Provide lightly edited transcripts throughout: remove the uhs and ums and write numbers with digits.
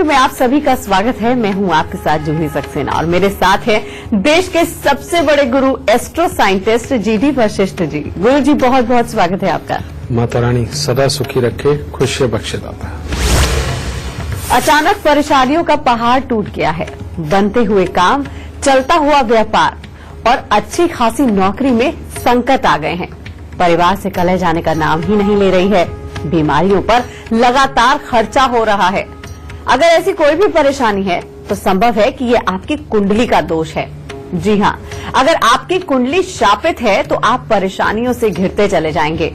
मंत्र में आप सभी का स्वागत है। मैं हूं आपके साथ जूही सक्सेना और मेरे साथ है देश के सबसे बड़े गुरु astro scientist GD Vashishtha ji. गुरु जी बहुत बहुत स्वागत है आपका। माता रानी सदा सुखी रखे, खुशी बख्शे दाता। अचानक परेशानियों का पहाड़ टूट गया है। बनते हुए काम, चलता हुआ व्यापार और अच्छी खासी नौकरी में संकट आ गए हैं। परिवार से कलह जाने का नाम ही नहीं ले रही है। बीमारियों पर लगातार खर्चा हो रहा है। अगर ऐसी कोई भी परेशानी है तो संभव है कि ये आपकी कुंडली का दोष है। जी हां, अगर आपकी कुंडली शापित है तो आप परेशानियों से घिरते चले जाएंगे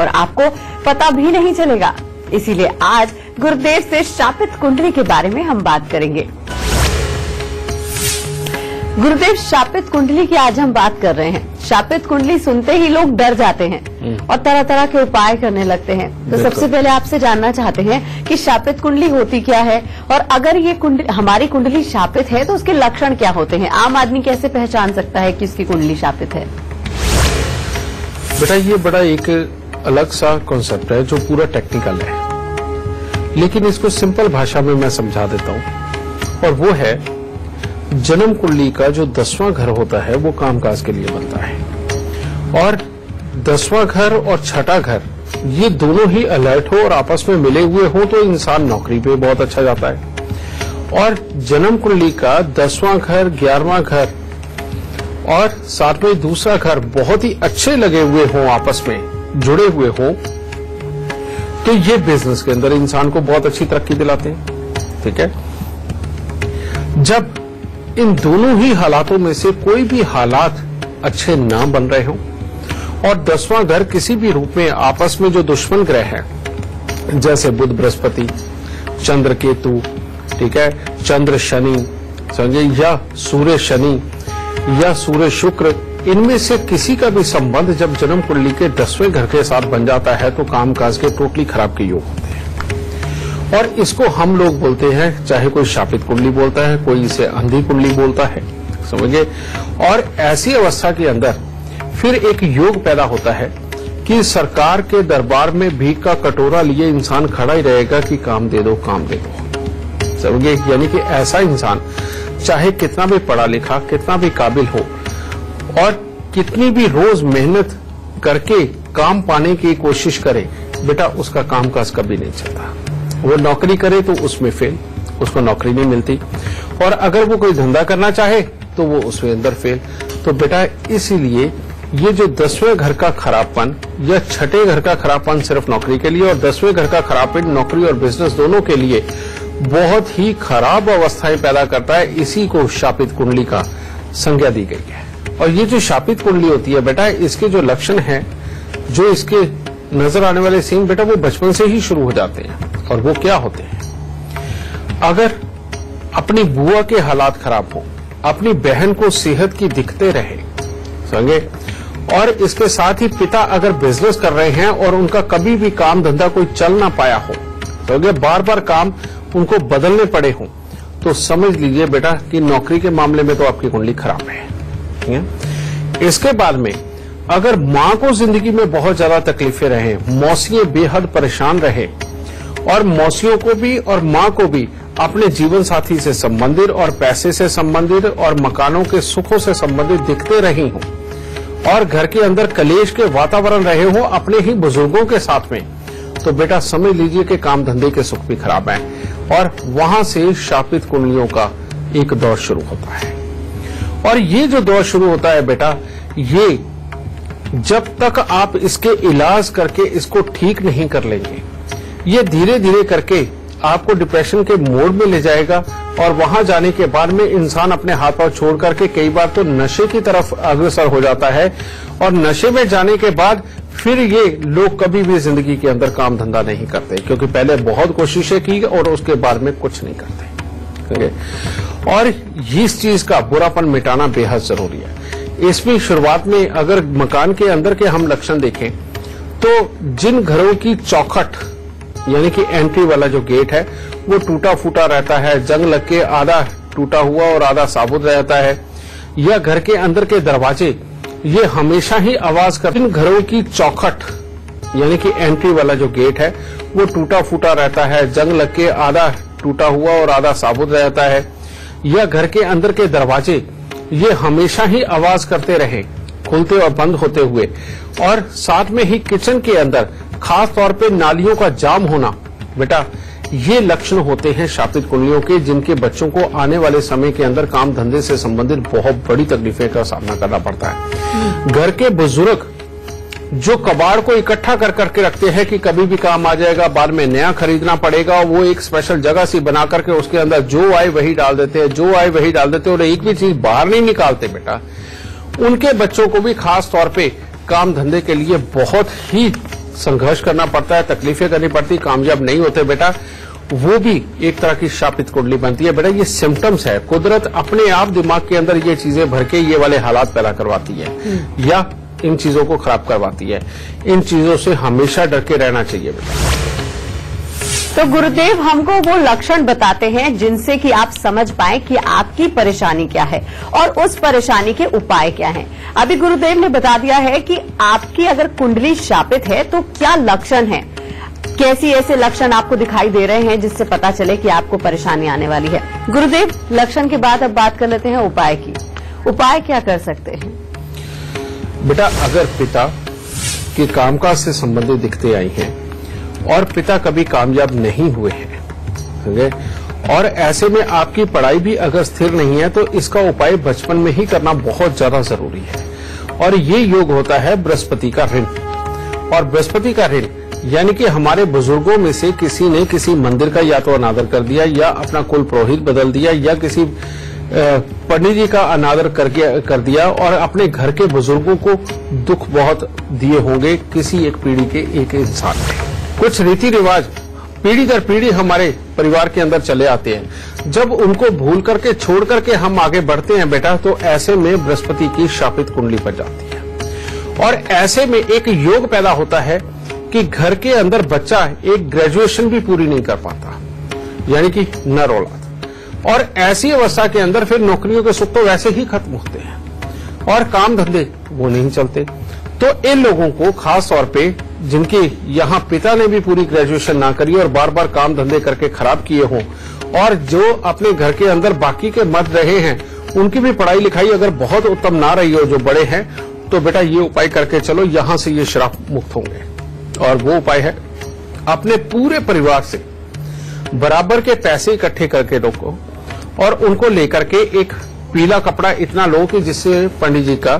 और आपको पता भी नहीं चलेगा। इसीलिए आज गुरुदेव से शापित कुंडली के बारे में हम बात करेंगे। गुरुदेव, शापित कुंडली की आज हम बात कर रहे हैं। शापित कुंडली सुनते ही लोग डर जाते हैं और तरह तरह के उपाय करने लगते हैं। तो सबसे पहले आपसे जानना चाहते हैं कि शापित कुंडली होती क्या है और अगर ये हमारी कुंडली शापित है तो उसके लक्षण क्या होते हैं? आम आदमी कैसे पहचान सकता है कि उसकी कुंडली शापित है? बेटा, ये बड़ा एक अलग सा कॉन्सेप्ट है जो पूरा टेक्निकल है, लेकिन इसको सिंपल भाषा में मैं समझा देता हूं। और वो है, जन्म कुंडली का जो 10वां घर होता है वो कामकाज के लिए बनता है और 10वां घर और छठा घर ये दोनों ही अलर्ट हो और आपस में मिले हुए हो तो इंसान नौकरी पे बहुत अच्छा जाता है। और जन्म कुंडली का 10वां घर, 11वां घर और साथ में दूसरा घर बहुत ही अच्छे लगे हुए हो, आपस में जुड़े हुए हो, तो ये बिजनेस के अंदर इंसान को बहुत अच्छी तरक्की दिलाते हैं। ठीक है, जब इन दोनों ही हालातों में से कोई भी हालात अच्छे ना बन रहे हों और 10वां घर किसी भी रूप में आपस में जो दुश्मन ग्रह है, जैसे बुध बृहस्पति, चंद्र केतु, ठीक है, चंद्र शनि, समझे, या सूर्य शनि या सूर्य शुक्र, इनमें से किसी का भी संबंध जब जन्म कुंडली के 10वें घर के साथ बन जाता है तो कामकाज के टोटली खराब के योग होते हैं। और इसको हम लोग बोलते हैं, चाहे कोई शापित कुंडली बोलता है, कोई इसे अंधी कुंडली बोलता है, समझिए। और ऐसी अवस्था के अंदर फिर एक योग पैदा होता है कि सरकार के दरबार में भीख का कटोरा लिए इंसान खड़ा ही रहेगा कि काम दे दो, काम दे दो, समझिए। यानी कि ऐसा इंसान चाहे कितना भी पढ़ा लिखा, कितना भी काबिल हो और कितनी भी रोज मेहनत करके काम पाने की कोशिश करे, बेटा उसका कामकाज कभी नहीं चलता। वो नौकरी करे तो उसमें फेल, उसको नौकरी नहीं मिलती। और अगर वो कोई धंधा करना चाहे तो वो उसमें अंदर फेल। तो बेटा इसीलिए ये जो 10वें घर का खराबपन या छठे घर का खराबपन सिर्फ नौकरी के लिए और 10वें घर का खराबपन नौकरी और बिजनेस दोनों के लिए बहुत ही खराब अवस्थाएं पैदा करता है। इसी को शापित कुंडली का संज्ञा दी गई है। और ये जो शापित कुंडली होती है बेटा, इसके जो लक्षण हैं, जो इसके नजर आने वाले सीन बेटा, वो बचपन से ही शुरू हो जाते हैं। और वो क्या होते हैं? अगर अपनी बुआ के हालात खराब हो, अपनी बहन को सेहत की दिक्कतें रहे, समझे, और इसके साथ ही पिता अगर बिजनेस कर रहे हैं और उनका कभी भी काम धंधा कोई चल ना पाया हो, समझे, बार बार काम उनको बदलने पड़े हों, तो समझ लीजिए बेटा कि नौकरी के मामले में तो आपकी कुंडली खराब है। ठीक है? इसके बाद में अगर मां को जिंदगी में बहुत ज्यादा तकलीफें रहे, मौसियां बेहद परेशान रहे और मौसियों को भी और मां को भी अपने जीवन साथी से संबंधित और पैसे से संबंधित और मकानों के सुखों से संबंधित दिखते रही हो और घर के अंदर कलेश के वातावरण रहे हो अपने ही बुजुर्गों के साथ में, तो बेटा समझ लीजिए कि काम धंधे के सुख भी खराब है और वहां से शापित कुंडलियों का एक दौर शुरू होता है। और ये जो दौर शुरू होता है बेटा, ये जब तक आप इसके इलाज करके इसको ठीक नहीं कर लेंगे, ये धीरे धीरे करके आपको डिप्रेशन के मोड में ले जाएगा और वहां जाने के बाद में इंसान अपने हाथ पांव छोड़ करके कई बार तो नशे की तरफ अग्रसर हो जाता है। और नशे में जाने के बाद फिर ये लोग कभी भी जिंदगी के अंदर काम धंधा नहीं करते, क्योंकि पहले बहुत कोशिशें की और उसके बाद में कुछ नहीं करते। और इस चीज का बुरापन मिटाना बेहद जरूरी है। इसमें शुरुआत में अगर मकान के अंदर के हम लक्षण देखें तो जिन घरों की चौखट यानी कि एंट्री वाला जो गेट है वो टूटा फूटा रहता है, जंग लग के आधा टूटा हुआ और आधा साबुत रहता है, या घर के अंदर के दरवाजे ये हमेशा ही आवाज करते, इन घरों की चौखट यानी कि एंट्री वाला जो गेट है वो टूटा फूटा रहता है, जंग लग के आधा टूटा हुआ और आधा साबुत रहता है, या घर के अंदर के दरवाजे ये हमेशा ही आवाज करते रहे खुलते और बंद होते हुए, और साथ में ही किचन के अंदर खास तौर पे नालियों का जाम होना, बेटा ये लक्षण होते हैं शापित कुंडलियों के, जिनके बच्चों को आने वाले समय के अंदर काम धंधे से संबंधित बहुत बड़ी तकलीफें का सामना करना पड़ता है। घर के बुजुर्ग जो कबाड़ को इकट्ठा कर करके रखते हैं कि कभी भी काम आ जाएगा, बाद में नया खरीदना पड़ेगा, वो एक स्पेशल जगह सी बना करके उसके अंदर जो आए वही डाल देते हैं, जो आए वही डाल देते हैं, और एक भी चीज बाहर नहीं निकालते। बेटा उनके बच्चों को भी खास तौर पे काम धंधे के लिए बहुत ही संघर्ष करना पड़ता है, तकलीफें करनी पड़ती, कामयाब नहीं होते। बेटा वो भी एक तरह की शापित कुंडली बनती है। बेटा ये सिम्टम्स है, कुदरत अपने आप दिमाग के अंदर ये चीजें भर के ये वाले हालात पैदा करवाती है या इन चीजों को खराब करवाती है। इन चीजों से हमेशा डर के रहना चाहिए। बेटा तो गुरुदेव हमको वो लक्षण बताते हैं जिनसे कि आप समझ पाए कि आपकी परेशानी क्या है और उस परेशानी के उपाय क्या हैं। अभी गुरुदेव ने बता दिया है कि आपकी अगर कुंडली शापित है तो क्या लक्षण है, कैसी ऐसे लक्षण आपको दिखाई दे रहे हैं जिससे पता चले कि आपको परेशानी आने वाली है। गुरुदेव लक्षण के बाद अब बात कर लेते हैं उपाय की। उपाय क्या कर सकते हैं? बेटा अगर पिता के कामकाज से संबंधित दिक्कतें आई हैं और पिता कभी कामयाब नहीं हुए हैं, समझे, और ऐसे में आपकी पढ़ाई भी अगर स्थिर नहीं है, तो इसका उपाय बचपन में ही करना बहुत ज्यादा जरूरी है। और ये योग होता है बृहस्पति का ऋण। और बृहस्पति का ऋण यानी कि हमारे बुजुर्गों में से किसी ने किसी मंदिर का या तो अनादर कर दिया, या अपना कुल पुरोहित बदल दिया, या किसी पंडित जी का अनादर कर दिया, और अपने घर के बुजुर्गों को दुख बहुत दिए होंगे किसी एक पीढ़ी के एक इंसान ने। कुछ रीति रिवाज पीढ़ी दर पीढ़ी हमारे परिवार के अंदर चले आते हैं। जब उनको भूल करके छोड़ करके हम आगे बढ़ते हैं बेटा, तो ऐसे में बृहस्पति की शापित कुंडली बन जाती है। और ऐसे में एक योग पैदा होता है कि घर के अंदर बच्चा एक ग्रेजुएशन भी पूरी नहीं कर पाता, यानी कि नर औलाद। और ऐसी अवस्था के अंदर फिर नौकरियों के सुख तो वैसे ही खत्म होते हैं और काम धंधे वो नहीं चलते। तो इन लोगों को खास तौर पे जिनके यहाँ पिता ने भी पूरी ग्रेजुएशन ना करी और बार बार काम धंधे करके खराब किए हों, और जो अपने घर के अंदर बाकी के मर्द रहे हैं उनकी भी पढ़ाई लिखाई अगर बहुत उत्तम ना रही हो जो बड़े हैं, तो बेटा ये उपाय करके चलो, यहां से ये श्राप मुक्त होंगे। और वो उपाय है अपने पूरे परिवार से बराबर के पैसे इकट्ठे करके रखो और उनको लेकर के एक पीला कपड़ा इतना लो कि जिससे पंडित जी का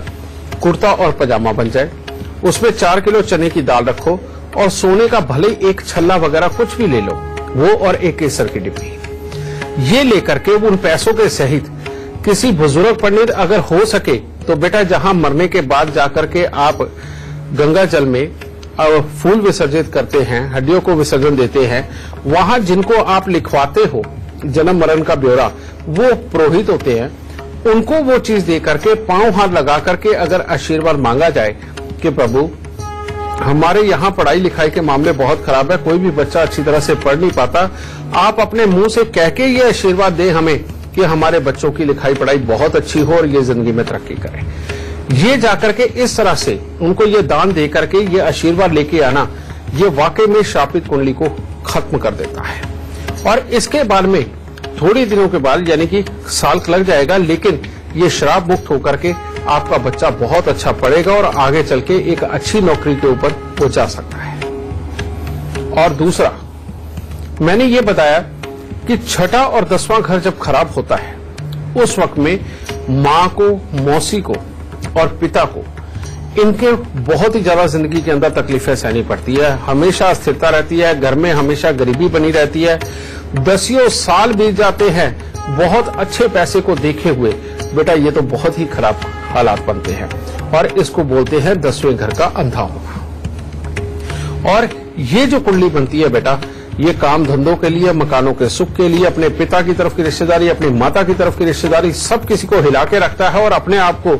कुर्ता और पजामा बन जाए, उसमें 4 किलो चने की दाल रखो और सोने का भले एक छल्ला वगैरह कुछ भी ले लो, वो और एक केसर की डिब्बी, ये लेकर के उन पैसों के सहित किसी बुजुर्ग पंडित अगर हो सके तो बेटा जहां मरने के बाद जाकर के आप गंगा जल में फूल विसर्जित करते हैं, हड्डियों को विसर्जन देते हैं, वहां जिनको आप लिखवाते हो जन्म मरण का ब्यौरा, वो पुरोहित होते हैं, उनको वो चीज दे करके पांव हाथ लगा करके अगर आशीर्वाद मांगा जाए कि प्रभु हमारे यहाँ पढ़ाई लिखाई के मामले बहुत खराब है, कोई भी बच्चा अच्छी तरह से पढ़ नहीं पाता, आप अपने मुंह से कह के ये आशीर्वाद दें हमें कि हमारे बच्चों की लिखाई पढ़ाई बहुत अच्छी हो और ये जिंदगी में तरक्की करें। ये जाकर के इस तरह से उनको ये दान दे करके ये आशीर्वाद लेके आना, ये वाकई में शापित कुंडली को खत्म कर देता है। और इसके बाद में थोड़ी दिनों के बाद, यानी कि साल लग जाएगा, लेकिन ये श्राप मुक्त होकर के आपका बच्चा बहुत अच्छा पढ़ेगा और आगे चल के एक अच्छी नौकरी के ऊपर वो जा सकता है। और दूसरा मैंने ये बताया कि छठा और 10वां घर जब खराब होता है उस वक्त में मां को, मौसी को और पिता को, इनके बहुत ही ज्यादा जिंदगी के अंदर तकलीफें सहनी पड़ती है, हमेशा अस्थिरता रहती है, घर में हमेशा गरीबी बनी रहती है, 10 साल बीत जाते हैं बहुत अच्छे पैसे को देखे हुए, बेटा ये तो बहुत ही खराब हालात बनते हैं और इसको बोलते हैं 10वें घर का अंधा होना। और ये जो कुंडली बनती है बेटा, ये काम धंधों के लिए, मकानों के सुख के लिए, अपने पिता की तरफ की रिश्तेदारी, अपनी माता की तरफ की रिश्तेदारी, सब किसी को हिला के रखता है और अपने आप को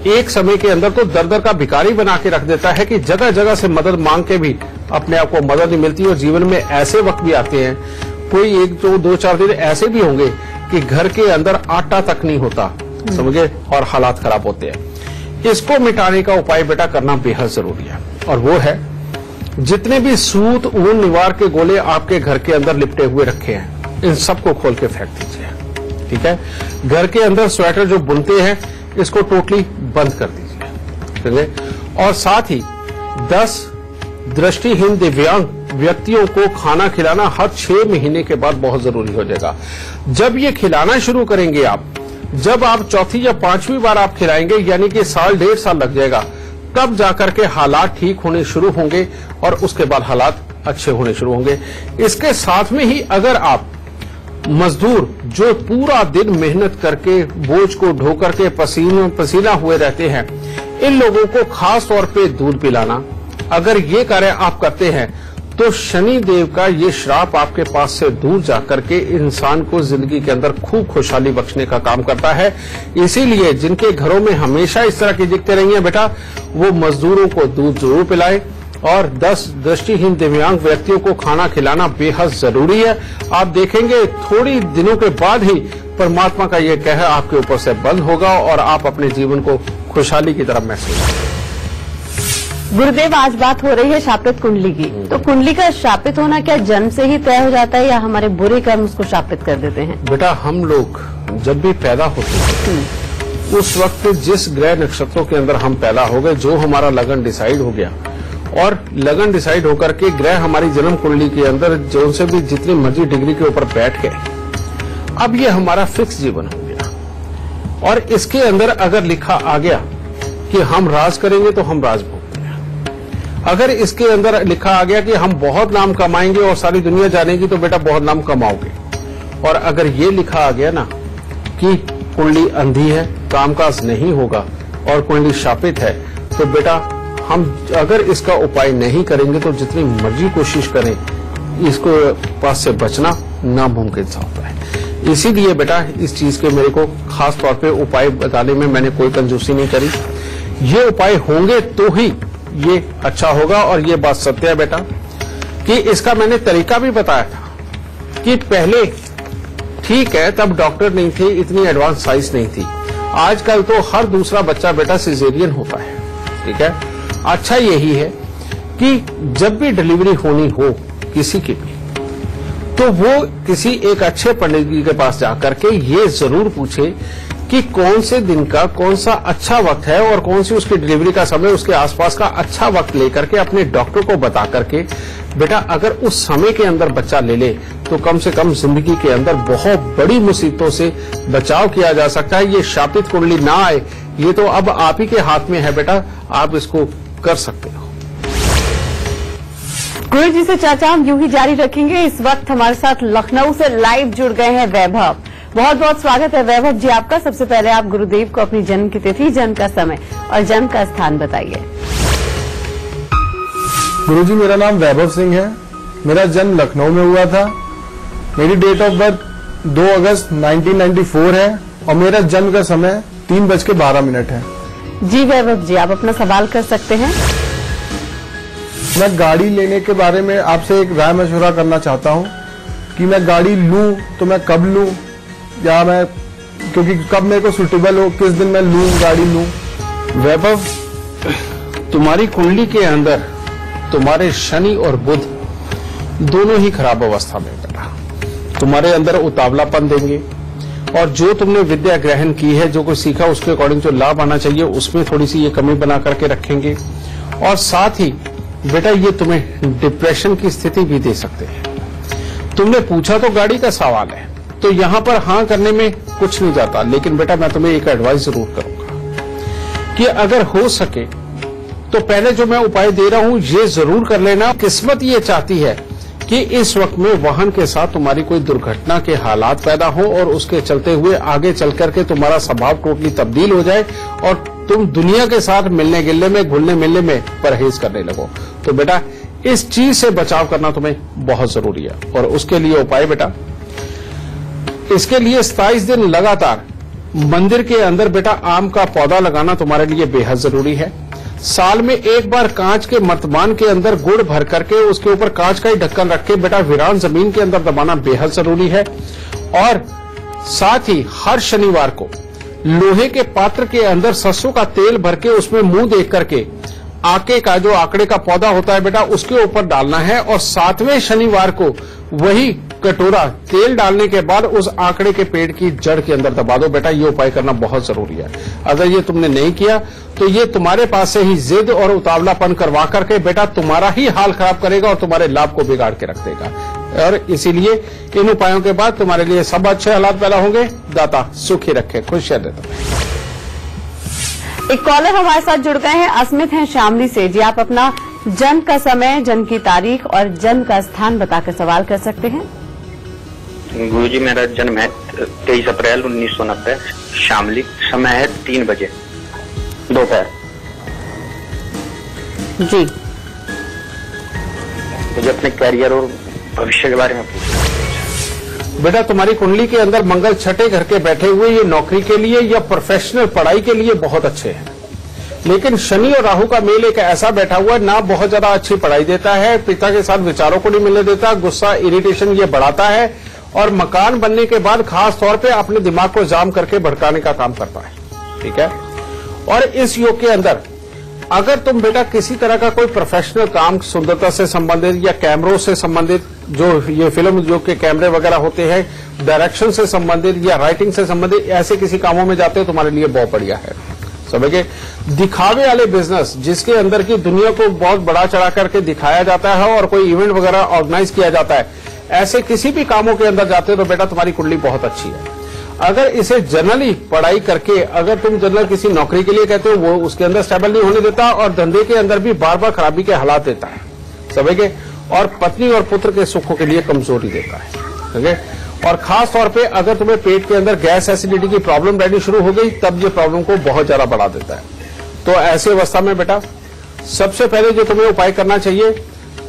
एक समय के अंदर तो दर दर का भिखारी बना के रख देता है कि जगह जगह से मदद मांग के भी अपने आप को मदद नहीं मिलती। और जीवन में ऐसे वक्त भी आते हैं, कोई 1-2-4 दिन ऐसे भी होंगे कि घर के अंदर आटा तक नहीं होता, समझे, और हालात खराब होते हैं। इसको मिटाने का उपाय बेटा करना बेहद जरूरी है, और वो है जितने भी सूत, ऊन, निवार के गोले आपके घर के अंदर लिपटे हुए रखे हैं, इन सबको खोल के फेंक दीजिए। ठीक है, घर के अंदर स्वेटर जो बुनते हैं इसको टोटली बंद कर दीजिए। ठीक है, और साथ ही 10 दृष्टिहीन दिव्यांग व्यक्तियों को खाना खिलाना हर 6 महीने के बाद बहुत जरूरी हो जाएगा। जब ये खिलाना शुरू करेंगे आप, जब आप चौथी या 5वीं बार आप खिलाएंगे, यानी कि साल 1.5 साल लग जाएगा, तब जाकर के हालात ठीक होने शुरू होंगे और उसके बाद हालात अच्छे होने शुरू होंगे। इसके साथ में ही अगर आप मजदूर जो पूरा दिन मेहनत करके बोझ को ढो करके पसीना हुए रहते हैं, इन लोगों को खास तौर पे दूध पिलाना, अगर ये कार्य आप करते हैं तो शनि देव का ये श्राप आपके पास से दूर जाकर के इंसान को जिंदगी के अंदर खूब खुशहाली बख्शने का काम करता है। इसीलिए जिनके घरों में हमेशा इस तरह की दिक्कतें रही हैं बेटा, वो मजदूरों को दूध जरूर पिलाएं और 10 दृष्टिहीन दिव्यांग व्यक्तियों को खाना खिलाना बेहद जरूरी है। आप देखेंगे थोड़ी दिनों के बाद ही परमात्मा का ये कहर आपके ऊपर से बंद होगा और आप अपने जीवन को खुशहाली की तरफ महसूस करेंगे। गुरुदेव, आज बात हो रही है शापित कुंडली की, तो कुंडली का शापित होना क्या जन्म से ही तय हो जाता है या हमारे बुरे कर्म उसको शापित कर देते हैं? बेटा, हम लोग जब भी पैदा होते हैं उस वक्त जिस ग्रह नक्षत्रों के अंदर हम पैदा हो गए, जो हमारा लगन डिसाइड हो गया और लगन डिसाइड होकर के ग्रह हमारी जन्म कुंडली के अंदर जो से भी जितनी मर्जी डिग्री के ऊपर बैठ गए, अब ये हमारा फिक्स जीवन हो गया। और इसके अंदर अगर लिखा आ गया कि हम राज करेंगे तो हम राज भोगते हैं, अगर इसके अंदर लिखा आ गया कि हम बहुत नाम कमाएंगे और सारी दुनिया जानेगी तो बेटा बहुत नाम कमाओगे, और अगर ये लिखा आ गया ना कि कुंडली अंधी है, कामकाज नहीं होगा और कुंडली शापित है, तो बेटा हम अगर इसका उपाय नहीं करेंगे तो जितनी मर्जी कोशिश करें इसको पास से बचना नामुमकिन सा होता है। इसीलिए बेटा इस चीज के मेरे को खास तौर पे उपाय बताने में मैंने कोई कंजूसी नहीं करी। ये उपाय होंगे तो ही ये अच्छा होगा। और ये बात सत्य है बेटा कि इसका मैंने तरीका भी बताया था कि पहले ठीक है तब डॉक्टर नहीं थे, इतनी एडवांस साइंस नहीं थी। आजकल तो हर दूसरा बच्चा बेटा सिजेरियन होता है। ठीक है, अच्छा यही है कि जब भी डिलीवरी होनी हो किसी की भी, तो वो किसी एक अच्छे पंडित जी के पास जाकर के ये जरूर पूछे कि कौन से दिन का कौन सा अच्छा वक्त है और कौन सी उसकी डिलीवरी का समय, उसके आसपास का अच्छा वक्त लेकर के अपने डॉक्टर को बता करके बेटा अगर उस समय के अंदर बच्चा ले ले तो कम से कम जिंदगी के अंदर बहुत बड़ी मुसीबतों से बचाव किया जा सकता है। ये शापित कुंडली ना आए, ये तो अब आप ही के हाथ में है बेटा, आप इसको कर सकते हो। गुरु जी से चर्चा हम यूं ही जारी रखेंगे। इस वक्त हमारे साथ लखनऊ से लाइव जुड़ गए हैं वैभव। बहुत बहुत स्वागत है वैभव जी आपका। सबसे पहले आप गुरुदेव को अपनी जन्म की तिथि, जन्म का समय और जन्म का स्थान बताइए। गुरुजी, मेरा नाम वैभव सिंह है। मेरा जन्म लखनऊ में हुआ था। मेरी डेट ऑफ बर्थ 2 अगस्त 1994 है और मेरा जन्म का समय 3:12 है। जी वैभव जी, आप अपना सवाल कर सकते हैं। मैं गाड़ी लेने के बारे में आपसे एक राय मशवरा करना चाहता हूँ कि मैं गाड़ी लूं तो मैं कब लूं, या मैं क्योंकि कब मेरे को सुटेबल हो, किस दिन मैं लूं गाड़ी लूं। वैभव, तुम्हारी कुंडली के अंदर तुम्हारे शनि और बुध दोनों ही खराब अवस्था में बेटा तुम्हारे अंदर उतावलापन देंगे और जो तुमने विद्या ग्रहण की है, जो कुछ सीखा, उसके अकॉर्डिंग जो लाभ आना चाहिए उसमें थोड़ी सी ये कमी बना करके रखेंगे। और साथ ही बेटा ये तुम्हें डिप्रेशन की स्थिति भी दे सकते हैं। तुमने पूछा तो गाड़ी का सवाल है, तो यहां पर हाँ करने में कुछ नहीं जाता, लेकिन बेटा मैं तुम्हें एक एडवाइस जरूर करूंगा कि अगर हो सके तो पहले जो मैं उपाय दे रहा हूं ये जरूर कर लेना। किस्मत ये चाहती है कि इस वक्त में वाहन के साथ तुम्हारी कोई दुर्घटना के हालात पैदा हो और उसके चलते हुए आगे चल करके तुम्हारा स्वभाव टोटली तब्दील हो जाए और तुम दुनिया के साथ मिलने गिलने में, घुलने मिलने में परहेज करने लगो। तो बेटा इस चीज से बचाव करना तुम्हें बहुत जरूरी है। और उसके लिए उपाय बेटा, इसके लिए 27 दिन लगातार मंदिर के अंदर बेटा आम का पौधा लगाना तुम्हारे लिए बेहद जरूरी है। साल में एक बार कांच के मर्तमान के अंदर गुड़ भर करके उसके ऊपर कांच का ही ढक्कन रख के बेटा वीरान जमीन के अंदर दबाना बेहद जरूरी है। और साथ ही हर शनिवार को लोहे के पात्र के अंदर सरसों का तेल भर के उसमें मुंह देख करके आके का जो आंकड़े का पौधा होता है बेटा उसके ऊपर डालना है। और 7वें शनिवार को वही कटोरा तेल डालने के बाद उस आंकड़े के पेड़ की जड़ के अंदर दबा दो। बेटा ये उपाय करना बहुत जरूरी है। अगर ये तुमने नहीं किया तो ये तुम्हारे पास से ही जिद और उतावलापन करवा करके बेटा तुम्हारा ही हाल खराब करेगा और तुम्हारे लाभ को बिगाड़ के रख देगा। और इसीलिए इन उपायों के बाद तुम्हारे लिए सब अच्छे हालात पैदा होंगे। दाता सुखी रखे, खुश रहते। एक कॉलर हमारे साथ जुड़ गए हैं, अस्मित हैं शामली से। जी आप अपना जन्म का समय, जन्म की तारीख और जन्म का स्थान बताकर सवाल कर सकते हैं। गुरुजी मेरा जन्म है 23 अप्रैल 1990, शामली। समय है 3 बजे दोपहर। जी मुझे अपने कैरियर और भविष्य के बारे में पूछना। बेटा तुम्हारी कुंडली के अंदर मंगल छठे घर के बैठे हुए ये नौकरी के लिए या प्रोफेशनल पढ़ाई के लिए बहुत अच्छे हैं, लेकिन शनि और राहु का मेल एक ऐसा बैठा हुआ ना बहुत ज्यादा अच्छी पढ़ाई देता है, पिता के साथ विचारों को नहीं मिलने देता, गुस्सा इरिटेशन ये बढ़ाता है और मकान बनने के बाद खास तौर पे अपने दिमाग को जाम करके भड़काने का काम करता है। ठीक है। और इस योग के अंदर अगर तुम बेटा किसी तरह का कोई प्रोफेशनल काम सुंदरता से संबंधित या कैमरों से संबंधित, जो ये फिल्म उद्योग के कैमरे वगैरह होते हैं, डायरेक्शन से संबंधित या राइटिंग से संबंधित ऐसे किसी कामों में जाते हो तुम्हारे लिए बहुत बढ़िया है। समझे? दिखावे वाले बिजनेस जिसके अंदर की दुनिया को बहुत बड़ा चढ़ा करके दिखाया जाता है और कोई इवेंट वगैरह ऑर्गेनाइज किया जाता है, ऐसे किसी भी कामों के अंदर जाते हो तो बेटा तुम्हारी कुंडली बहुत अच्छी है। अगर इसे जनरली पढ़ाई करके अगर तुम जनरल किसी नौकरी के लिए कहते हो, वो उसके अंदर स्टेबल नहीं होने देता और धंधे के अंदर भी बार बार खराबी के हालात देता है। समझे? और पत्नी और पुत्र के सुखों के लिए कमजोरी देता है। समझे? और खास तौर पे अगर तुम्हें पेट के अंदर गैस एसिडिटी की प्रॉब्लम रहनी शुरू हो गई तब ये प्रॉब्लम को बहुत ज्यादा बढ़ा देता है। तो ऐसी अवस्था में बेटा सबसे पहले जो तुम्हें उपाय करना चाहिए,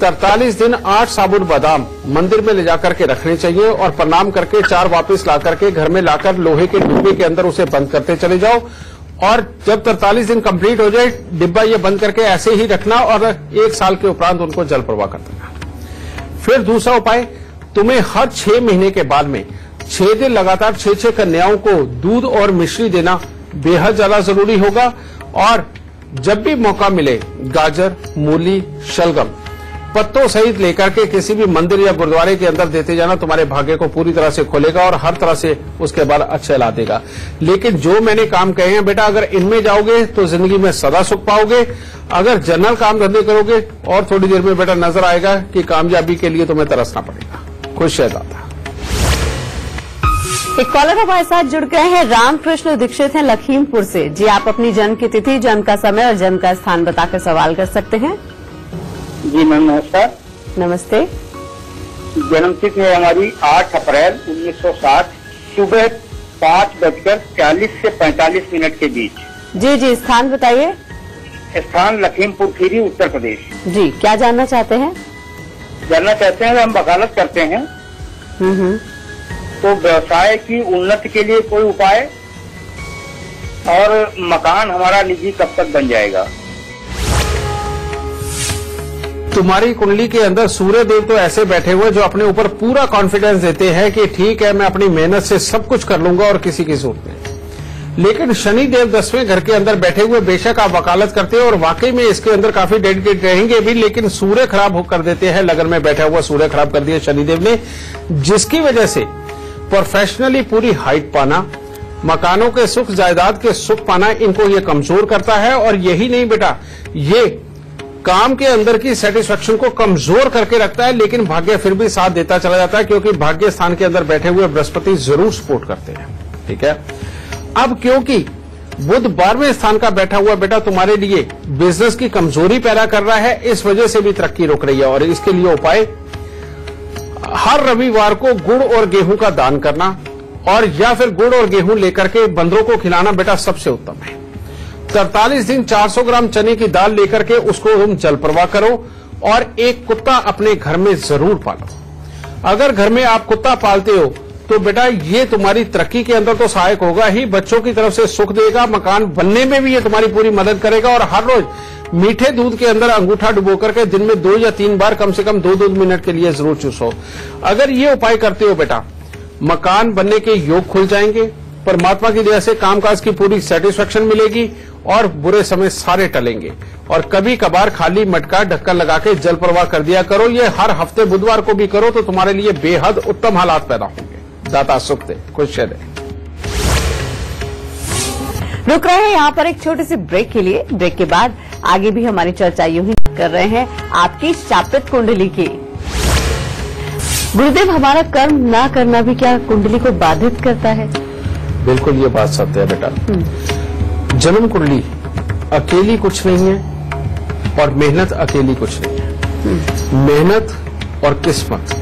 43 दिन 8 साबुत बादाम मंदिर में ले जाकर के रखने चाहिए और प्रणाम करके 4 वापस ला करके घर में लाकर लोहे के डिब्बे के अंदर उसे बंद करते चले जाओ। और जब 43 दिन कंप्लीट हो जाए डिब्बा ये बंद करके ऐसे ही रखना और 1 साल के उपरांत उनको जल प्रवाह कर देना। फिर दूसरा उपाय, तुम्हें हर 6 महीने के बाद में 6 दिन लगातार 6 कन्याओं को दूध और मिश्री देना बेहद ज्यादा जरूरी होगा। और जब भी मौका मिले गाजर, मूली, शलगम पत्तों सहित लेकर के किसी भी मंदिर या गुरुद्वारे के अंदर देते जाना तुम्हारे भाग्य को पूरी तरह से खोलेगा और हर तरह से उसके बाद अच्छा ला देगा। लेकिन जो मैंने काम कहे हैं बेटा अगर इनमें जाओगे तो जिंदगी में सदा सुख पाओगे। अगर जनरल काम धंधे करोगे और थोड़ी देर में बेटा नजर आएगा कि कामयाबी के लिए तुम्हें तरसना पड़ेगा। खुश है दाता। एक कॉलर हमारे साथ जुड़ गए हैं, रामकृष्ण दीक्षित हैं लखीमपुर से। जी आप अपनी जन्म की तिथि, जन्म का समय और जन्म का स्थान बताकर सवाल कर सकते हैं। जी मैम नमस्कार। नमस्ते। जन्म तिथि है हमारी 8 अप्रैल 1960, सुबह 5:40 से 45 मिनट के बीच। जी जी स्थान बताइए। स्थान लखीमपुर खीरी, उत्तर प्रदेश। जी क्या जानना चाहते हैं? जानना चाहते हैं, हम वकालत करते हैं तो व्यवसाय की उन्नति के लिए कोई उपाय, और मकान हमारा निजी कब तक बन जाएगा? तुम्हारी कुंडली के अंदर सूर्य देव तो ऐसे बैठे हुए जो अपने ऊपर पूरा कॉन्फिडेंस देते हैं कि ठीक है मैं अपनी मेहनत से सब कुछ कर लूंगा और किसी की जरूरत नहीं। लेकिन शनि देव 10वें घर के अंदर बैठे हुए, बेशक आप वकालत करते हो और वाकई में इसके अंदर काफी डेडिकेट रहेंगे भी, लेकिन सूर्य खराब कर देते हैं। लगन में बैठा हुआ सूर्य खराब कर दिया शनिदेव ने, जिसकी वजह से प्रोफेशनली पूरी हाइट पाना, मकानों के सुख, जायदाद के सुख पाना इनको ये कमजोर करता है। और यही नहीं बेटा, ये काम के अंदर की सेटिस्फेक्शन को कमजोर करके रखता है, लेकिन भाग्य फिर भी साथ देता चला जाता है क्योंकि भाग्य स्थान के अंदर बैठे हुए बृहस्पति जरूर सपोर्ट करते हैं। ठीक है। अब क्योंकि बुध 12वें स्थान का बैठा हुआ बेटा तुम्हारे लिए बिजनेस की कमजोरी पैदा कर रहा है, इस वजह से भी तरक्की रोक रही है। और इसके लिए उपाय, हर रविवार को गुड़ और गेहूं का दान करना और या फिर गुड़ और गेहूं लेकर के बंदरों को खिलाना बेटा सबसे उत्तम है। 43 दिन 400 ग्राम चने की दाल लेकर के उसको तुम जल प्रवाह करो और एक कुत्ता अपने घर में जरूर पालो। अगर घर में आप कुत्ता पालते हो तो बेटा ये तुम्हारी तरक्की के अंदर तो सहायक होगा ही, बच्चों की तरफ से सुख देगा, मकान बनने में भी ये तुम्हारी पूरी मदद करेगा। और हर रोज मीठे दूध के अंदर अंगूठा डुबो करके दिन में 2 या 3 बार कम से कम 2 मिनट के लिए जरूर चूसो। अगर ये उपाय करते हो बेटा, मकान बनने के योग खुल जाएंगे, परमात्मा की दया से कामकाज की पूरी सेटिस्फेक्शन मिलेगी और बुरे समय सारे टलेंगे। और कभी कभार खाली मटका ढक्कन लगा के जल प्रवाह कर दिया करो। ये हर हफ्ते बुधवार को भी करो तो तुम्हारे लिए बेहद उत्तम हालात पैदा होंगे। दाता सुख दे, खुश रहे। रुक रहे हैं यहाँ पर एक छोटी सी ब्रेक के लिए। ब्रेक के बाद आगे भी हमारी चर्चा यूं ही कर रहे हैं आपकी शापित कुंडली की। गुरुदेव, हमारा कर्म ना करना भी क्या कुंडली को बाधित करता है? बिल्कुल ये बात सत्य है बेटा। जन्म कुंडली अकेली कुछ नहीं है और मेहनत अकेली कुछ नहीं है। मेहनत और किस्मत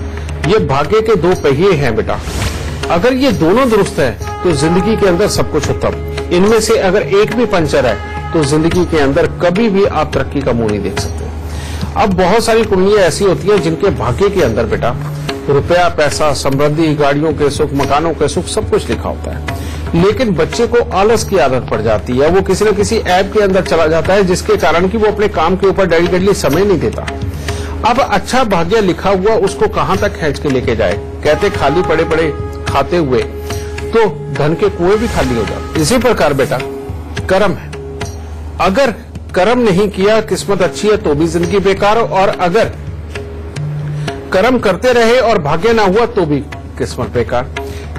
ये भाग्य के दो पहिए हैं बेटा। अगर ये दोनों दुरुस्त है तो जिंदगी के अंदर सब कुछ उत्तम। इनमें से अगर एक भी पंचर है तो जिंदगी के अंदर कभी भी आप तरक्की का मुंह नहीं देख सकते। अब बहुत सारी कुंडलियां ऐसी होती हैं जिनके भाग्य के अंदर बेटा रुपया, पैसा, समृद्धि, गाड़ियों के सुख, मकानों के सुख सब कुछ लिखा होता है, लेकिन बच्चे को आलस की आदत पड़ जाती है। वो किसी न किसी ऐप के अंदर चला जाता है जिसके कारण कि वो अपने काम के ऊपर डेडिकेटली समय नहीं देता। अब अच्छा भाग्य लिखा हुआ उसको कहां तक खींच के लेके जाए? कहते खाली पड़े पड़े खाते हुए तो धन के कुएं भी खाली हो जाते। इसी प्रकार बेटा कर्म है। अगर कर्म नहीं किया, किस्मत अच्छी है तो भी जिंदगी बेकार, और अगर कर्म करते रहे और भाग्य ना हुआ तो भी किस्मत बेकार।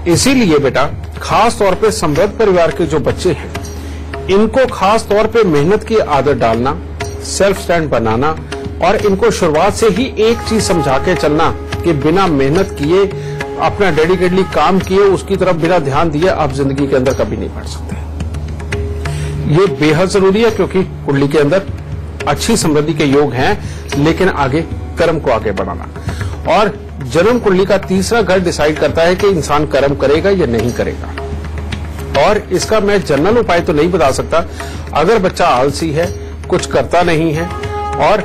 इसीलिए बेटा खास तौर पे समृद्ध परिवार के जो बच्चे हैं इनको खास तौर पे मेहनत की आदत डालना, सेल्फ स्टैंड बनाना और इनको शुरुआत से ही एक चीज समझा के चलना कि बिना मेहनत किए, अपना डेडिकेटली काम किए, उसकी तरफ बिना ध्यान दिए आप जिंदगी के अंदर कभी नहीं बढ़ सकते। ये बेहद जरूरी है क्योंकि कुंडली के अंदर अच्छी समृद्धि के योग हैं, लेकिन आगे कर्म को आगे बढ़ाना। और जन्म कुंडली का तीसरा घर डिसाइड करता है कि इंसान कर्म करेगा या नहीं करेगा। और इसका मैं जनरल उपाय तो नहीं बता सकता। अगर बच्चा आलसी है, कुछ करता नहीं है और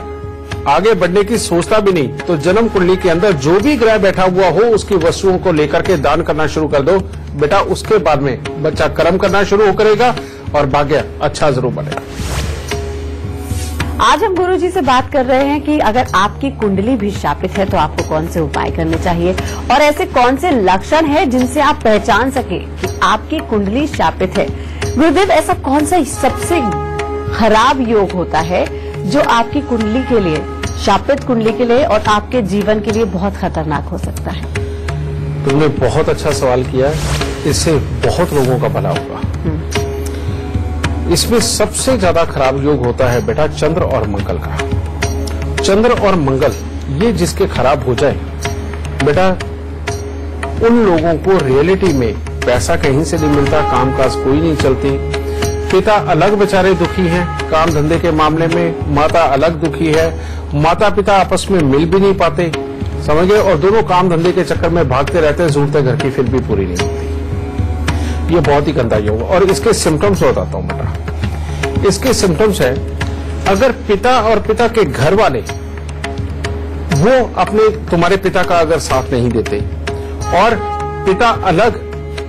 आगे बढ़ने की सोचता भी नहीं, तो जन्म कुंडली के अंदर जो भी ग्रह बैठा हुआ हो उसकी वस्तुओं को लेकर के दान करना शुरू कर दो बेटा। उसके बाद में बच्चा कर्म करना शुरू करेगा और भाग्य अच्छा जरूर बनेगा। आज हम गुरुजी से बात कर रहे हैं कि अगर आपकी कुंडली भी शापित है तो आपको कौन से उपाय करने चाहिए और ऐसे कौन से लक्षण हैं जिनसे आप पहचान सके कि आपकी कुंडली शापित है। गुरुदेव, ऐसा कौन सा सबसे खराब योग होता है जो आपकी कुंडली के लिए, शापित कुंडली के लिए और आपके जीवन के लिए बहुत खतरनाक हो सकता है? तुमने बहुत अच्छा सवाल किया। इससे बहुत लोगों का भला होगा। इसमें सबसे ज्यादा खराब योग होता है बेटा चंद्र और मंगल का। चंद्र और मंगल ये जिसके खराब हो जाए बेटा, उन लोगों को रियलिटी में पैसा कहीं से नहीं मिलता, कामकाज कोई नहीं चलती। पिता अलग बेचारे दुखी हैं काम धंधे के मामले में, माता अलग दुखी है, माता पिता आपस में मिल भी नहीं पाते, समझ गए, और दोनों काम धंधे के चक्कर में भागते रहते हैं, जरूरतें घर की फिर भी पूरी नहीं होती। ये बहुत ही गंदा योग। और इसके सिम्टम्स बताता हूं बेटा। इसके सिम्टम्स है, अगर पिता और पिता के घर वाले वो अपने तुम्हारे पिता का अगर साथ नहीं देते और पिता अलग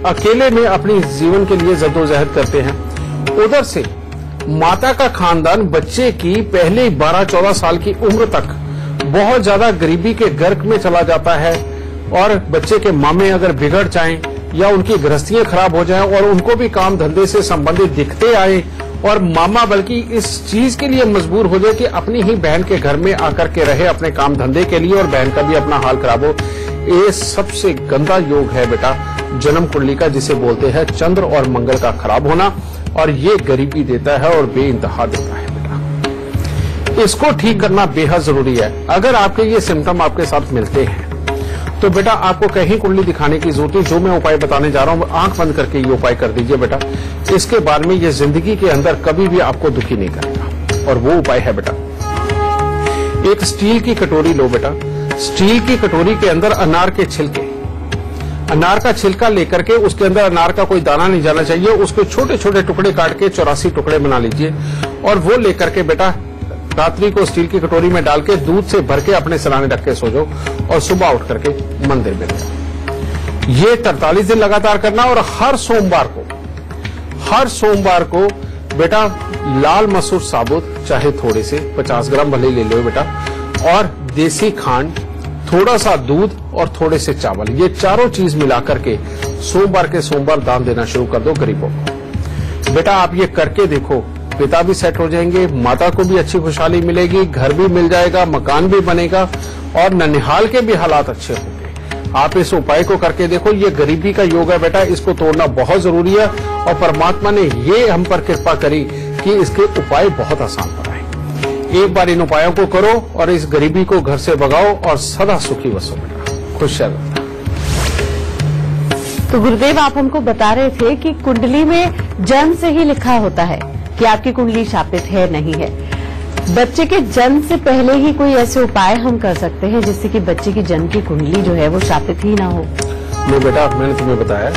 अकेले में अपनी जीवन के लिए जद्दोजहद करते हैं, उधर से माता का खानदान बच्चे की पहले 12-14 साल की उम्र तक बहुत ज्यादा गरीबी के गर्क में चला जाता है, और बच्चे के मामे अगर बिगड़ जाएं या उनकी गृहस्थियां खराब हो जाएं और उनको भी काम धंधे से संबंधित दिखते आए, और मामा बल्कि इस चीज के लिए मजबूर हो जाए कि अपनी ही बहन के घर में आकर के रहे अपने काम धंधे के लिए और बहन का भी अपना हाल खराब हो, ये सबसे गंदा योग है बेटा जन्म कुंडली का, जिसे बोलते हैं चंद्र और मंगल का खराब होना। और ये गरीबी देता है और बेइंतहा देता है बेटा। इसको ठीक करना बेहद जरूरी है। अगर आपके ये सिम्टम आपके साथ मिलते हैं तो बेटा आपको कहीं कुंडली दिखाने की जरूरत नहीं। जो मैं उपाय बताने जा रहा हूं आंख बंद करके ये उपाय कर दीजिए बेटा। इसके बाद में ये जिंदगी के अंदर कभी भी आपको दुखी नहीं करेगा। और वो उपाय है बेटा, एक स्टील की कटोरी लो बेटा। स्टील की कटोरी के अंदर अनार के छिलके, अनार का छिलका लेकर के उसके अंदर अनार का कोई दाना नहीं जाना चाहिए, उसके छोटे छोटे टुकड़े काट के 84 टुकड़े बना लीजिए और वो लेकर के बेटा रात्रि को स्टील की कटोरी में डाल के दूध से भर के अपने सराने रख के सो जाओ और सुबह उठ करके मंदिर में जाओ। ये 43 दिन लगातार करना। और हर सोमवार को बेटा लाल मसूर साबुत, चाहे थोड़े से 50 ग्राम भले ले लो बेटा, और देसी खांड थोड़ा सा दूध और थोड़े से चावल, ये चारों चीज मिलाकर के सोमवार के सोमवार दान देना शुरू कर दो गरीबों को। बेटा आप ये करके देखो, पिता भी सेट हो जाएंगे, माता को भी अच्छी खुशहाली मिलेगी, घर भी मिल जाएगा, मकान भी बनेगा और ननिहाल के भी हालात अच्छे होंगे। आप इस उपाय को करके देखो, ये गरीबी का योग है बेटा, इसको तोड़ना बहुत जरूरी है और परमात्मा ने ये हम पर कृपा करी कि इसके उपाय बहुत आसान बनाए। एक बार इन उपायों को करो और इस गरीबी को घर से भगाओ और सदा सुखी बसो बेटा, खुश रहो। तो गुरुदेव आप हमको बता रहे थे कि कुंडली में जन्म से ही लिखा होता है कि आपकी कुंडली शापित है नहीं है। बच्चे के जन्म से पहले ही कोई ऐसे उपाय हम कर सकते हैं जिससे कि बच्चे की जन्म की कुंडली जो है वो शापित ही ना हो? नहीं बेटा, मैंने तुम्हें बताया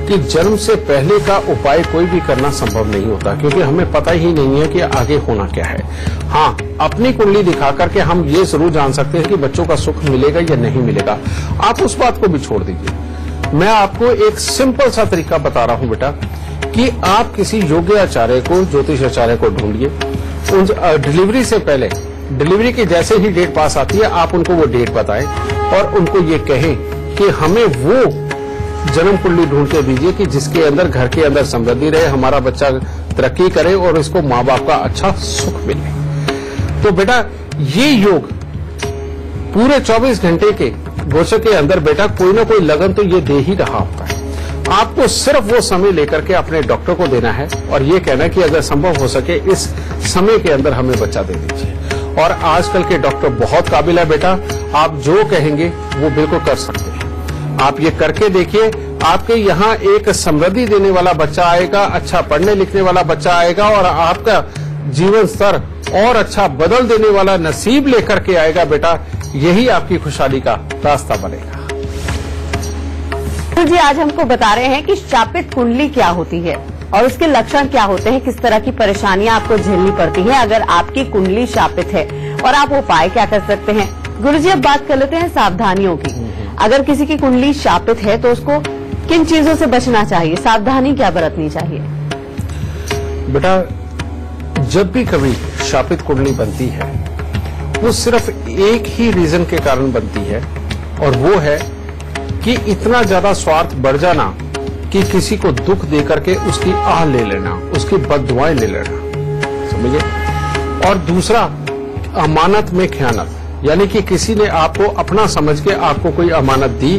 कि जन्म से पहले का उपाय कोई भी करना संभव नहीं होता, क्योंकि हमें पता ही नहीं है कि आगे होना क्या है। हाँ, अपनी कुंडली दिखा करके हम ये जरूर जान सकते हैं कि बच्चों का सुख मिलेगा या नहीं मिलेगा। आप उस बात को भी छोड़ दीजिए। मैं आपको एक सिंपल सा तरीका बता रहा हूं बेटा कि आप किसी योग्य आचार्य को, ज्योतिष आचार्य को ढूंढिए। उन डिलीवरी से पहले, डिलीवरी की जैसे ही डेट पास आती है आप उनको वो डेट बताएं और उनको ये कहें कि हमें वो जन्म कुंडली ढूंढ के दीजिए कि जिसके अंदर, घर के अंदर समृद्धि रहे, हमारा बच्चा तरक्की करे और इसको माँ बाप का अच्छा सुख मिले। तो बेटा ये योग पूरे 24 घंटे के गोचर के अंदर बेटा कोई ना कोई लगन तो ये दे ही रहा होता है। आपको सिर्फ वो समय लेकर के अपने डॉक्टर को देना है और ये कहना कि अगर संभव हो सके इस समय के अंदर हमें बच्चा दे दीजिए। और आजकल के डॉक्टर बहुत काबिल है बेटा, आप जो कहेंगे वो बिल्कुल कर सकते हैं। आप ये करके देखिए, आपके यहाँ एक समृद्धि देने वाला बच्चा आएगा, अच्छा पढ़ने लिखने वाला बच्चा आएगा और आपका जीवन स्तर और अच्छा बदल देने वाला नसीब लेकर के आएगा बेटा। यही आपकी खुशहाली का रास्ता बनेगा। तो जी आज हमको बता रहे हैं कि शापित कुंडली क्या होती है और उसके लक्षण क्या होते हैं, किस तरह की परेशानियां आपको झेलनी पड़ती हैं अगर आपकी कुंडली शापित है और आप उपाय क्या कर सकते हैं। गुरुजी अब बात कर लेते हैं सावधानियों की। अगर किसी की कुंडली शापित है तो उसको किन चीजों से बचना चाहिए, सावधानी क्या बरतनी चाहिए? बेटा जब भी कभी शापित कुंडली बनती है वो सिर्फ एक ही रीजन के कारण बनती है और वो है कि इतना ज्यादा स्वार्थ बढ़ जाना कि किसी को दुख देकर के उसकी आह ले लेना, उसकी बददुआएं ले लेना, समझिए। और दूसरा अमानत में खयानत, यानी कि किसी ने आपको अपना समझ के आपको कोई अमानत दी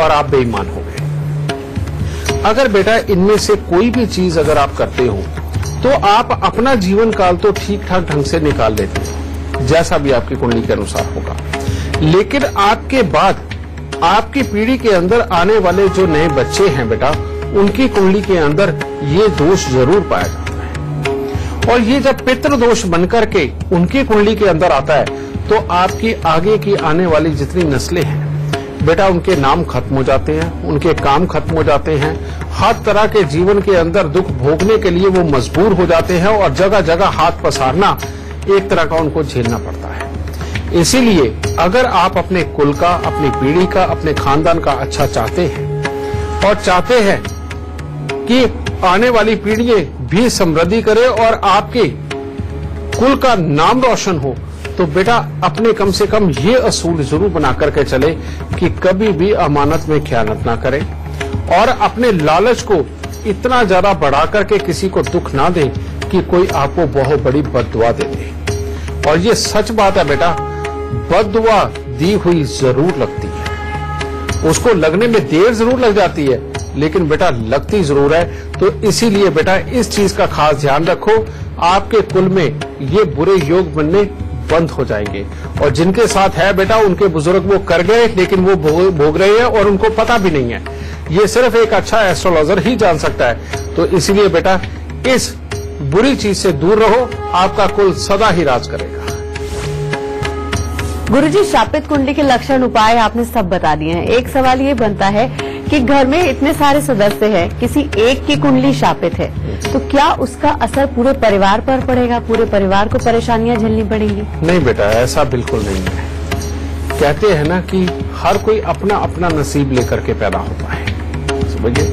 और आप बेईमान हो गए। अगर बेटा इनमें से कोई भी चीज अगर आप करते हो तो आप अपना जीवन काल तो ठीक ठाक ढंग से निकाल लेते हो, जैसा भी आपकी कुंडली के अनुसार होगा। लेकिन आपके बाद आपकी पीढ़ी के अंदर आने वाले जो नए बच्चे हैं बेटा, उनकी कुंडली के अंदर ये दोष जरूर पाया जाता है। और ये जब पितृदोष बनकर के उनकी कुंडली के अंदर आता है तो आपकी आगे की आने वाली जितनी नस्लें हैं बेटा, उनके नाम खत्म हो जाते हैं, उनके काम खत्म हो जाते हैं, हर तरह के जीवन के अंदर दुख भोगने के लिए वो मजबूर हो जाते हैं और जगह जगह हाथ पसारना एक तरह का उनको झेलना पड़ता है। इसीलिए अगर आप अपने कुल का, अपनी पीढ़ी का, अपने खानदान का अच्छा चाहते हैं और चाहते हैं कि आने वाली पीढ़ियां भी समृद्धि करे और आपके कुल का नाम रोशन हो, तो बेटा अपने कम से कम ये असूल जरूर बना करके चले कि कभी भी अमानत में खयानत ना करें और अपने लालच को इतना ज्यादा बढ़ा करके किसी को दुख ना दें कि कोई आपको बहुत बड़ी बद्दुआ दे दे। और ये सच बात है बेटा, बद्दुआ दी हुई जरूर लगती है, उसको लगने में देर जरूर लग जाती है लेकिन बेटा लगती जरूर है। तो इसीलिए बेटा इस चीज का खास ध्यान रखो, आपके कुल में ये बुरे योग बनने बंद हो जाएंगे। और जिनके साथ है बेटा उनके बुजुर्ग वो कर गए लेकिन वो भोग रहे हैं और उनको पता भी नहीं है। ये सिर्फ एक अच्छा एस्ट्रोलॉजर ही जान सकता है। तो इसीलिए बेटा इस बुरी चीज से दूर रहो, आपका कुल सदा ही राज करेगा। गुरुजी शापित कुंडली के लक्षण उपाय आपने सब बता दिए हैं। एक सवाल ये बनता है कि घर में इतने सारे सदस्य हैं, किसी एक की कुंडली शापित है तो क्या उसका असर पूरे परिवार पर पड़ेगा, पूरे परिवार को परेशानियां झेलनी पड़ेंगी? नहीं बेटा, ऐसा बिल्कुल नहीं है। कहते हैं ना कि हर कोई अपना अपना नसीब लेकर के पैदा होता है, समझिए।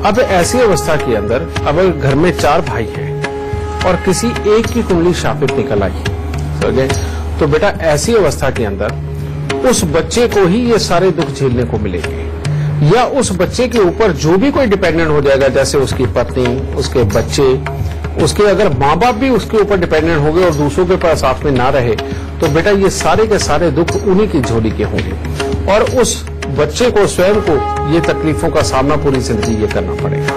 अब ऐसी अवस्था के अंदर अगर घर में 4 भाई हैं और किसी एक की कुंडली शापित निकल आई, समझे, तो बेटा ऐसी अवस्था के अंदर उस बच्चे को ही ये सारे दुख झेलने को मिलेंगे, या उस बच्चे के ऊपर जो भी कोई डिपेंडेंट हो जाएगा, जैसे उसकी पत्नी, उसके बच्चे, उसके अगर माँ बाप भी उसके ऊपर डिपेंडेंट हो गए और दूसरों के पास साथ में ना रहे, तो बेटा ये सारे के सारे दुख उन्हीं की झोली के होंगे और उस बच्चे को स्वयं को ये तकलीफों का सामना पूरी जिंदगी ये करना पड़ेगा।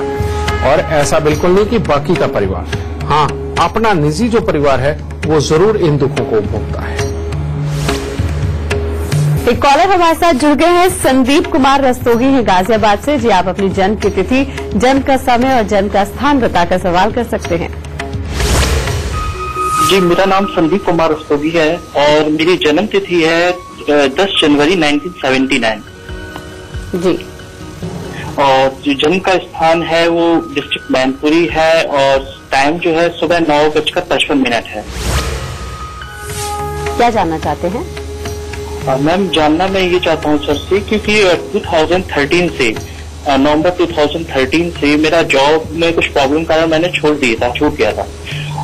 और ऐसा बिल्कुल नहीं कि बाकी का परिवार, हाँ अपना निजी जो परिवार है वो जरूर इन दुखों को भोगता है। एक कॉलर हमारे साथ जुड़ गए हैं, संदीप कुमार रस्तोगी हैं गाजियाबाद से। जी, आप अपनी जन्म की तिथि, जन्म का समय और जन्म का स्थान बताकर सवाल कर सकते हैं। जी, मेरा नाम संदीप कुमार रस्तोगी है और मेरी जन्म तिथि है 10 जनवरी 1979। जी, और जो जन्म का स्थान है वो डिस्ट्रिक्ट मैनपुरी है और टाइम जो है सुबह 9:55 है। क्या जानना चाहते हैं? मैम, जानना मैं ये चाहता हूँ सर से, क्योंकि 2013 से नवंबर 2013 से मेरा जॉब में कुछ प्रॉब्लम कारण मैंने छूट गया था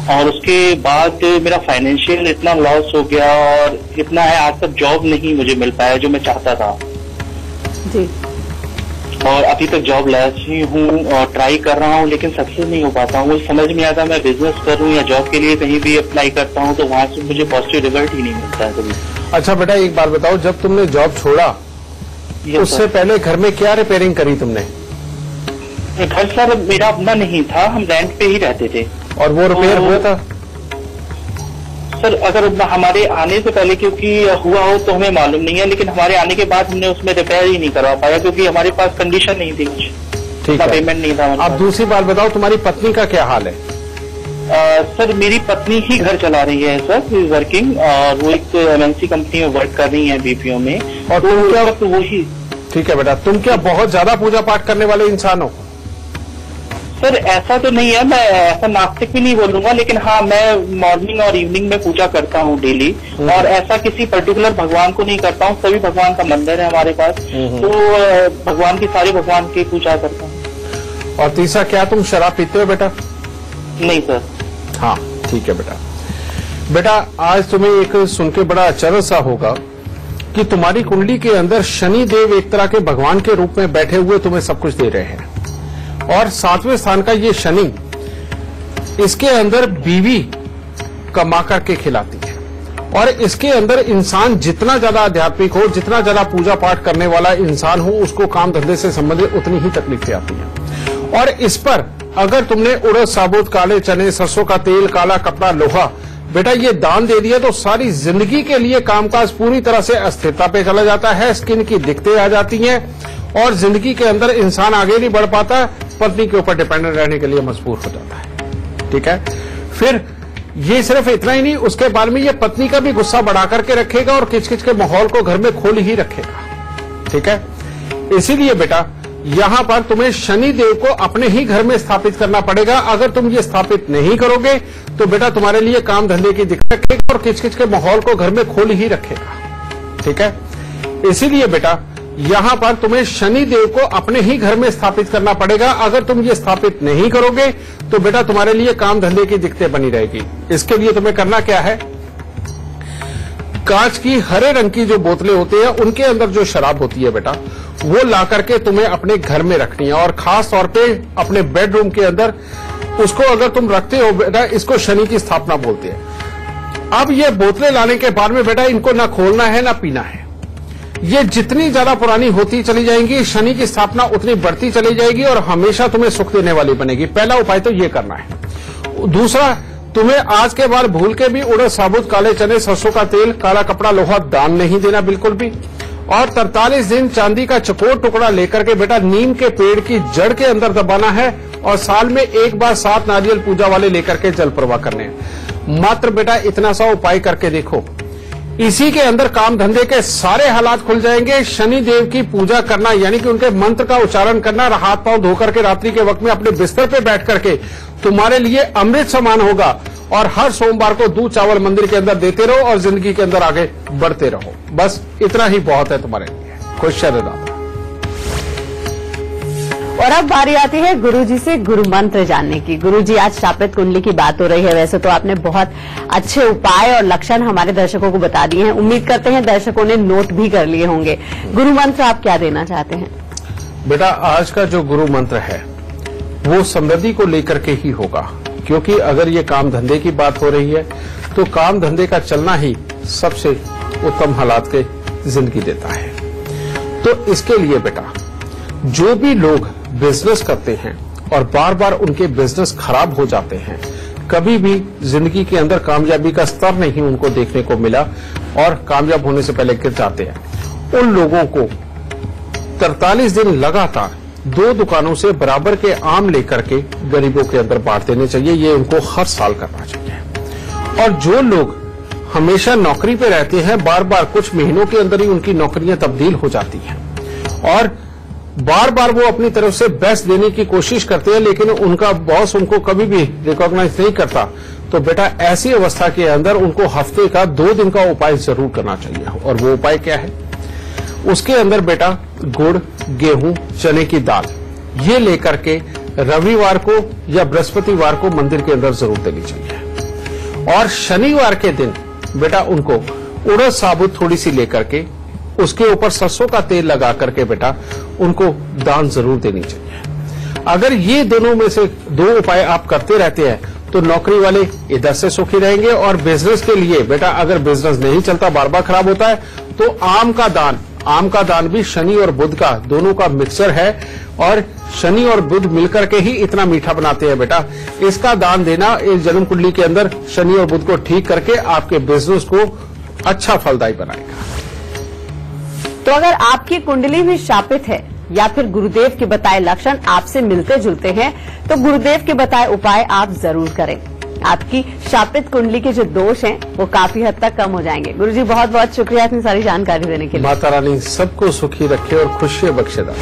और उसके बाद मेरा फाइनेंशियल इतना लॉस हो गया और इतना है आज तक जॉब नहीं मुझे मिल पाया जो मैं चाहता था। जी, और अभी तक जॉब लेस ही हूँ और ट्राई कर रहा हूँ लेकिन सक्सेस नहीं हो पाता हूँ। मुझे समझ नहीं आता मैं बिजनेस करूँ या जॉब के लिए कहीं भी अप्लाई करता हूँ तो वहाँ से मुझे पॉजिटिव रिजल्ट ही नहीं मिलता है कभी। अच्छा बेटा, एक बात बताओ, जब तुमने जॉब छोड़ा उससे पहले घर में क्या रिपेयरिंग करी तुमने? घर सर मेरा अपना नहीं था, हम रेंट पे ही रहते थे। और वो रिपेयर हुआ था? सर अगर हमारे आने से पहले क्योंकि हुआ हो तो हमें मालूम नहीं है, लेकिन हमारे आने के बाद हमने उसमें रिपेयर ही नहीं करवा पाया क्योंकि हमारे पास कंडीशन नहीं थी, ठीक है, पेमेंट नहीं था। अब दूसरी बात बताओ, तुम्हारी पत्नी का क्या हाल है? सर मेरी पत्नी ही घर चला रही है सर, वर्किंग, और वो एक MNC कंपनी में वर्क कर रही है BPO में। और तुम क्या? तो वही। ठीक है बेटा, तुम क्या बहुत ज्यादा पूजा पाठ करने वाले इंसान हो? सर ऐसा तो नहीं है, मैं ऐसा नास्तिक भी नहीं बोलूंगा, लेकिन हाँ मैं मॉर्निंग और इवनिंग में पूजा करता हूँ डेली, और ऐसा किसी पर्टिकुलर भगवान को नहीं करता हूँ, सभी भगवान का मंदिर है हमारे पास, तो भगवान की सारे भगवान की पूजा करता हूँ। और तीसरा, क्या तुम शराब पीते हो बेटा? नहीं सर। हाँ ठीक है बेटा। बेटा आज तुम्हें एक सुन के बड़ा आश्चर्य सा होगा कि तुम्हारी कुंडली के अंदर शनि देव एक तरह के भगवान के रूप में बैठे हुए तुम्हें सब कुछ दे रहे हैं, और 7वें स्थान का ये शनि इसके अंदर बीवी कमा करके खिलाती है, और इसके अंदर इंसान जितना ज्यादा आध्यात्मिक हो, जितना ज्यादा पूजा पाठ करने वाला इंसान हो, उसको काम धंधे से संबंधित उतनी ही तकलीफें आती हैं। और इस पर अगर तुमने उड़द, साबुत, काले चने, सरसों का तेल, काला कपड़ा, लोहा बेटा ये दान दे दिया तो सारी जिंदगी के लिए कामकाज पूरी तरह से अस्थिरता पे चला जाता है, स्किन की दिक्कतें आ जाती हैं और जिंदगी के अंदर इंसान आगे नहीं बढ़ पाता, पत्नी के ऊपर डिपेंडेंट रहने के लिए मजबूर हो जाता है। ठीक है, फिर ये सिर्फ इतना ही नहीं, उसके बाद में ये पत्नी का भी गुस्सा बढ़ा करके रखेगा और किचकिच के माहौल को घर में खोल ही रखेगा। ठीक है, इसीलिए बेटा यहां पर तुम्हें शनि देव को अपने ही घर में स्थापित करना पड़ेगा। अगर तुम ये स्थापित नहीं करोगे तो बेटा तुम्हारे लिए काम धंधे की दिक्कत रखेगा और किचकिच के माहौल को घर में खोल ही रखेगा। ठीक है, इसीलिए बेटा यहां पर तुम्हें शनि देव को अपने ही घर में स्थापित करना पड़ेगा। अगर तुम ये स्थापित नहीं करोगे तो बेटा तुम्हारे लिए काम धंधे की दिक्कतें बनी रहेगी। इसके लिए तुम्हें करना क्या है, कांच की हरे रंग की जो बोतलें होती है उनके अंदर जो शराब होती है बेटा वो ला करके तुम्हें अपने घर में रखनी है, और खास तौर पे अपने बेडरूम के अंदर उसको अगर तुम रखते हो बेटा, इसको शनि की स्थापना बोलते हैं। अब ये बोतलें लाने के बाद में बेटा इनको ना खोलना है ना पीना है, ये जितनी ज्यादा पुरानी होती चली जाएंगी शनि की स्थापना उतनी बढ़ती चली जाएगी और हमेशा तुम्हें सुख देने वाली बनेगी। पहला उपाय तो ये करना है। दूसरा, तुम्हें आज के बाद भूल के भी उड़द, साबुत, काले चने, सरसों का तेल, काला कपड़ा, लोहा दान नहीं देना बिल्कुल भी। और 43 दिन चांदी का चकोर टुकड़ा लेकर के बेटा नीम के पेड़ की जड़ के अंदर दबाना है और साल में एक बार 7 नारियल पूजा वाले लेकर के जल प्रवाह करने हैं। मात्र बेटा इतना सा उपाय करके देखो, इसी के अंदर काम धंधे के सारे हालात खुल जाएंगे। शनि देव की पूजा करना यानी कि उनके मंत्र का उच्चारण करना, हाथ पांव धोकर के रात्रि के वक्त में अपने बिस्तर पे बैठ करके तुम्हारे लिए अमृत समान होगा। और हर सोमवार को दूध चावल मंदिर के अंदर देते रहो और जिंदगी के अंदर आगे बढ़ते रहो। बस इतना ही बहुत है तुम्हारे लिए। खुश रहो। और अब बारी आती है गुरुजी से गुरु मंत्र जानने की। गुरुजी, आज शापित कुंडली की बात हो रही है। वैसे तो आपने बहुत अच्छे उपाय और लक्षण हमारे दर्शकों को बता दिए हैं। उम्मीद करते हैं दर्शकों ने नोट भी कर लिए होंगे। गुरु मंत्र आप क्या देना चाहते हैं? बेटा, आज का जो गुरु मंत्र है वो समृद्धि को लेकर के ही होगा, क्योंकि अगर ये काम धंधे की बात हो रही है तो काम धंधे का चलना ही सबसे उत्तम हालात के जिंदगी देता है। तो इसके लिए बेटा, जो भी लोग बिजनेस करते हैं और बार बार उनके बिजनेस खराब हो जाते हैं, कभी भी जिंदगी के अंदर कामयाबी का स्तर नहीं उनको देखने को मिला और कामयाब होने से पहले गिर जाते हैं, उन लोगों को 43 दिन लगातार 2 दुकानों से बराबर के आम लेकर के गरीबों के अंदर बांट देने चाहिए। ये उनको हर साल करना चाहिए। और जो लोग हमेशा नौकरी पे रहते हैं, बार बार कुछ महीनों के अंदर ही उनकी नौकरियां तब्दील हो जाती हैं और बार बार वो अपनी तरफ से बेस्ट देने की कोशिश करते हैं, लेकिन उनका बॉस उनको कभी भी रिकॉग्नाइज नहीं करता, तो बेटा ऐसी अवस्था के अंदर उनको हफ्ते का 2 दिन का उपाय जरूर करना चाहिए। और वो उपाय क्या है? उसके अंदर बेटा गुड़, गेहूं, चने की दाल ये लेकर के रविवार को या बृहस्पतिवार को मंदिर के अंदर जरूर देनी चाहिए। और शनिवार के दिन बेटा उनको उड़द साबुत थोड़ी सी लेकर के उसके ऊपर सरसों का तेल लगा करके बेटा उनको दान जरूर देनी चाहिए। अगर ये दोनों में से 2 उपाय आप करते रहते हैं तो नौकरी वाले इधर से सुखी रहेंगे। और बिजनेस के लिए बेटा, अगर बिजनेस नहीं चलता, बार बार खराब होता है, तो आम का दान भी शनि और बुध का दोनों का मिक्सचर है और शनि और बुध मिलकर के ही इतना मीठा बनाते हैं बेटा। इसका दान देना इस जन्म कुंडली के अंदर शनि और बुध को ठीक करके आपके बिजनेस को अच्छा फलदायी बनाएगा। तो अगर आपकी कुंडली भी शापित है या फिर गुरुदेव के बताए लक्षण आपसे मिलते जुलते हैं तो गुरुदेव के बताए उपाय आप जरूर करें। आपकी शापित कुंडली के जो दोष हैं वो काफी हद तक कम हो जाएंगे। गुरुजी, बहुत बहुत शुक्रिया इतनी सारी जानकारी देने के लिए। माता रानी सबको सुखी रखे और खुशियां बख्शेदा।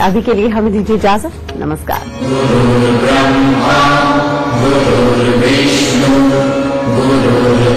अभी के लिए हमें दीजिए इजाजत। नमस्कार। गुरु ब्रह्मा गुरु विष्णु गुरु